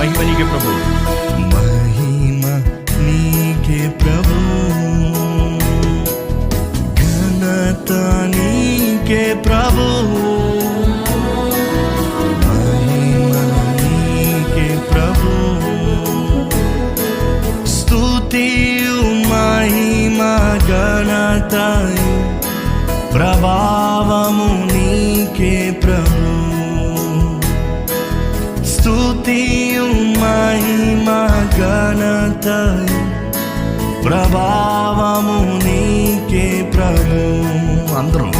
మహిమ నీకే ప్రభు. మహిమ నీకే ప్రభు, ఘనత నీకే ప్రభు, మహిమ నీకే ప్రభు, స్తుతియు మహిమ ఘనతయు ప్రభావము నీకే ప్రభు, స్తుతియు మహిమ ఘనతయు ప్రభావము నీకే ప్రభు. అందరం